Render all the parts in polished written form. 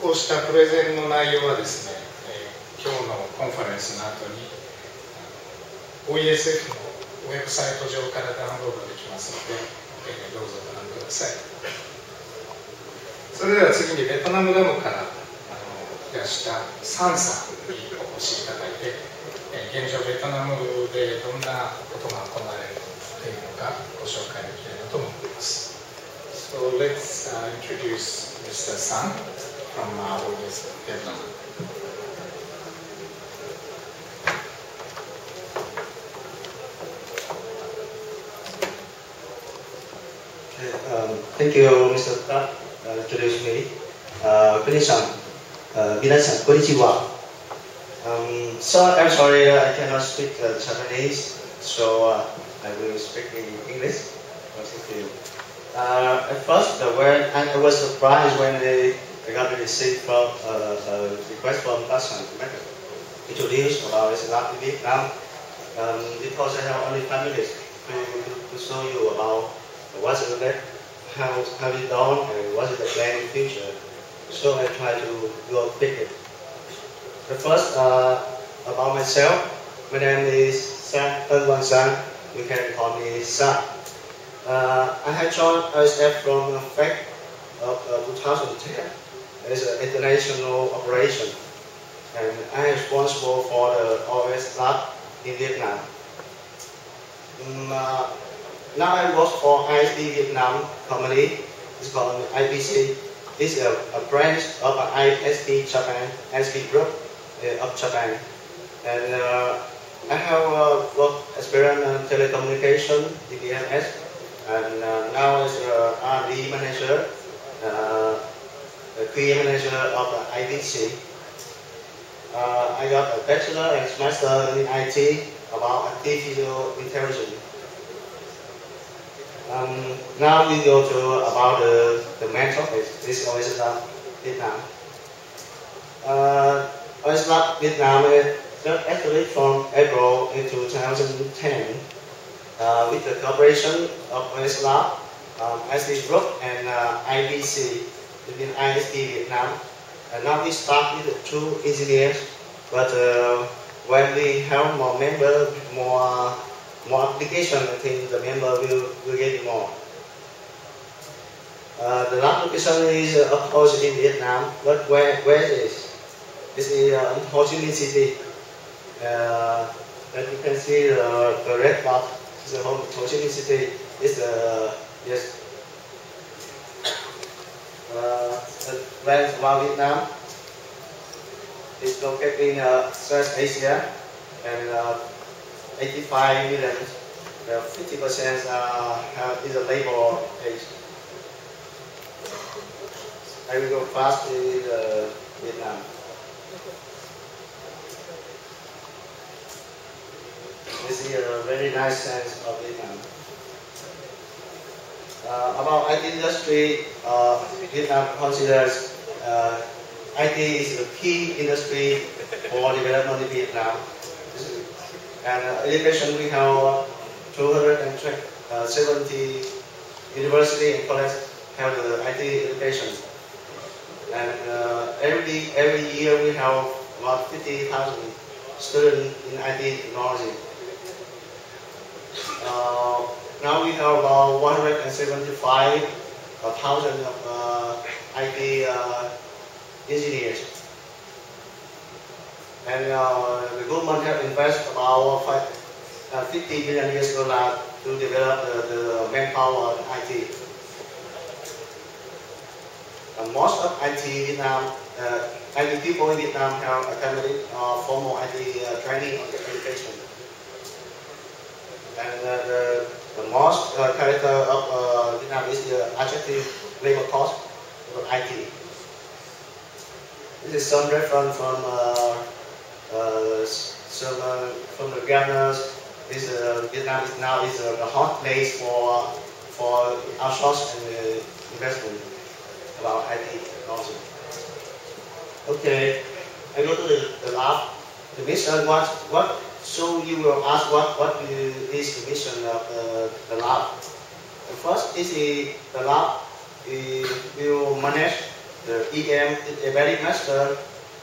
こうしたプレゼンの内容はですね、今日のコンファレンスの後に OESF のウェブサイト上からダウンロードできますので、どうぞご覧ください。それでは次にベトナムダムからいらしたサンさんにお越しいただいて、現状ベトナムでどんなことが行われるというのかご紹介できればと思っています。So let's introduce Mr. Sang from OESF Vietnam. Thank you, Mr. Park, introducing me. Minasan, konnichiwa. So I'm sorry I cannot speak Japanese, so I will speak in English. Thank you. At first, I was surprised when I got received from a request from Quang to introduce about Islam in Vietnam, because I have only 5 minutes to show you about what's in it, how it's done, and what is the plan in the future. So I try to go quickly. But first, about myself, my name is Quang Sang. You can call me Sang. I have joined OESF from the fact of 2010 as an international operation, and I am responsible for the OS lab in Vietnam. Now I work for ISP Vietnam company. It's called IBC. It's a branch of ISP Japan, ISP group of Japan. And I have work experience in telecommunication, DBMS, and now as R&D manager, QA manager of IBC. I got a bachelor and master in IT about artificial intelligence. Now we go to about the main topic. This is OESF Vietnam. OESF Vietnam is actually from April in 2010 with the cooperation of OESF, ISP Group, and IBC within ISP Vietnam. And now we start with 2 engineers, but when we have more members, more application, I think the member will get more. The last location is of course in Vietnam, but where is it? It's in Ho Chi Minh City. As you can see the red dot is the Ho Chi Minh City. It's yes. The land about Vietnam is located in South Asia, and 85 million, 50% is a labor age. I will go fast in Vietnam. This is a very nice sense of Vietnam. About IT industry, Vietnam considers IT is a key industry for development in Vietnam. And education, we have 270 university and college have the IT education. And every year we have about 50,000 students in IT technology. Now we have about 175,000 IT engineers. And the government have invested about $50 billion to develop the manpower of IT. Most of IT Vietnam, IT people in Vietnam have academic formal IT training and education. And the most character of Vietnam is the attractive labor cost of IT. This is some reference from from the governors. Vietnam is now the hot place for outsource and investment about IT technology. Okay, I go to the lab. The mission, so you will ask what is the mission of the lab. The first is the lab will manage the EM is a very master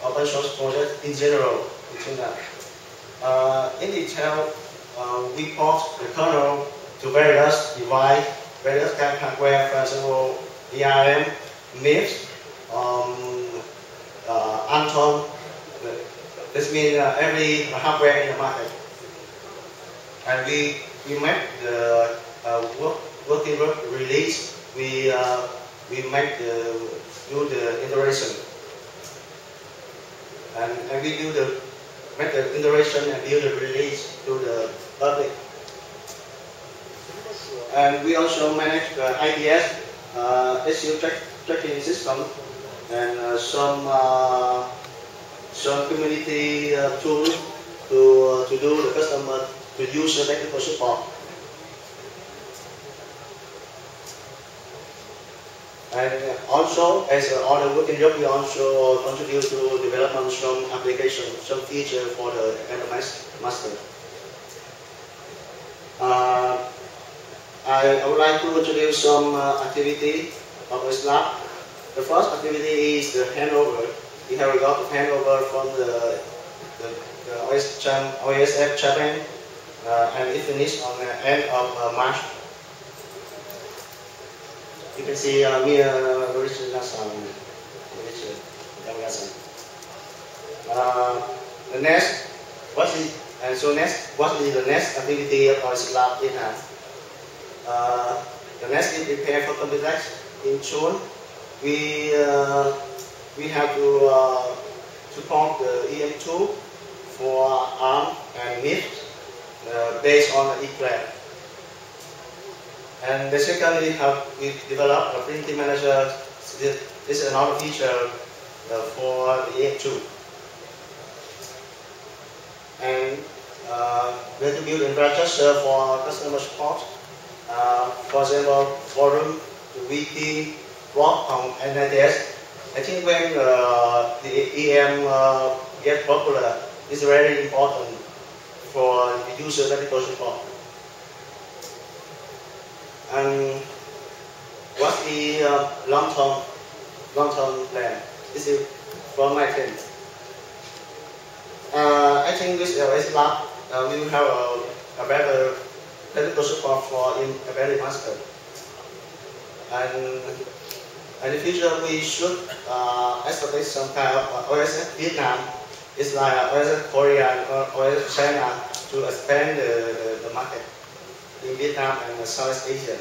open source project in general in China. In detail, we port the kernel to various devices, various kind of hardware, for example, ERM, MIPS, Anton. This means every hardware in the market. And we make the working group release. We make do the integration, and we make the integration and build the release to the public. And we also manage the IDS issue tracking system and some community tools to do the customer to use the technical support. And also, as other working group, we also contribute to development some application, some feature for the end master. I would like to introduce some activity of this lab. The first activity is the handover. We have got the handover from the OESF Japan, and it finished on the end of March. You can see the next, what is the next activity of our lab in hand? The next is prepare for Computex in June. We have to support the EM2 for ARM and MIPS based on the eClass. And the second, we developed a printing manager. This is another feature for the EM2. And we have to build infrastructure for customer support. For example, forum, the wiki, blog on NIDS. I think when the EM gets popular, it's very important for the user technical support. And what's the long-term plan? This is from my team. I think with LS Lab, we will have a better technical support for embedded master. And in the future, we should establish some kind of OESF Vietnam. It's like OESF Korea or OESF China to expand the market in Vietnam and Southeast Asia.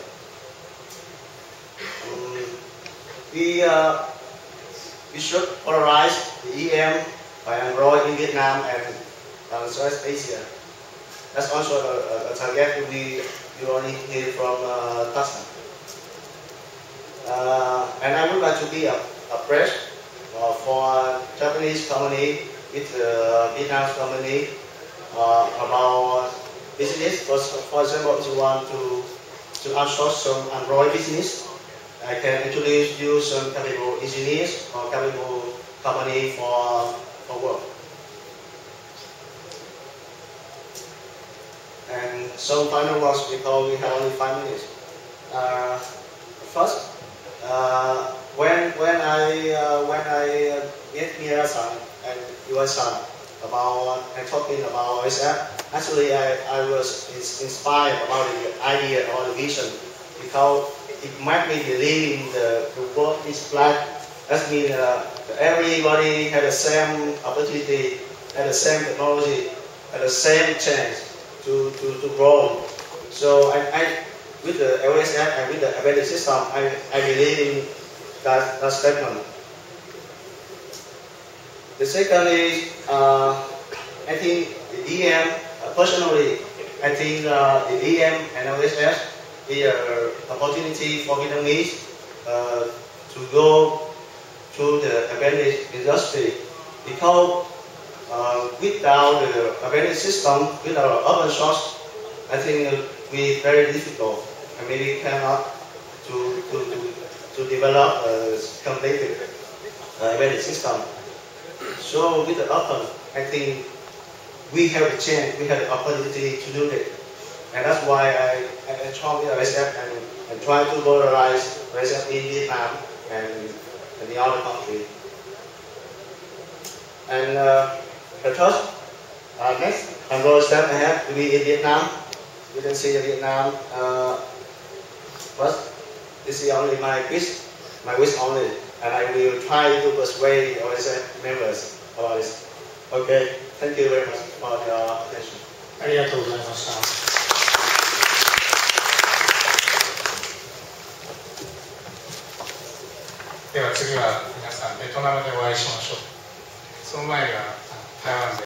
We should polarize the EM by Android in Vietnam and Southeast Asia. That's also a target we already hear from Tasman. And I would like to be a bridge for Japanese company with Vietnamese company about business. For example, if you want to outsource some Android business, I can introduce you some capable engineers or capable company for work. And some final words because we have only 5 minutes. First, when I met Mira-san and Yuan-san about and talking about OESF, actually I was inspired about the idea or the vision because it made me believe in the world is flat. That means everybody had the same opportunity, had the same technology, had the same chance to grow. So I with the OESF and with the embedded system, I believe in that statement. The second is, I think the EM, personally, I think the EM and OESF is an opportunity for Vietnamese to go to the embedded industry because without the embedded system, without open source, I think it will be very difficult and maybe cannot to develop a complete embedded system. So with the open, I think we have the chance, we have the opportunity to do it. And that's why I joined OESF and try to popularize OESF in Vietnam and in the other country. And the third, next, another step ahead to be in Vietnam. You can see in Vietnam. First, this is only my wish only, and I will try to persuade OESF members about this. Okay, thank you very much for your attention. ありがとうございました。では次は皆さんベトナムでお会いしましょう。その前には台湾で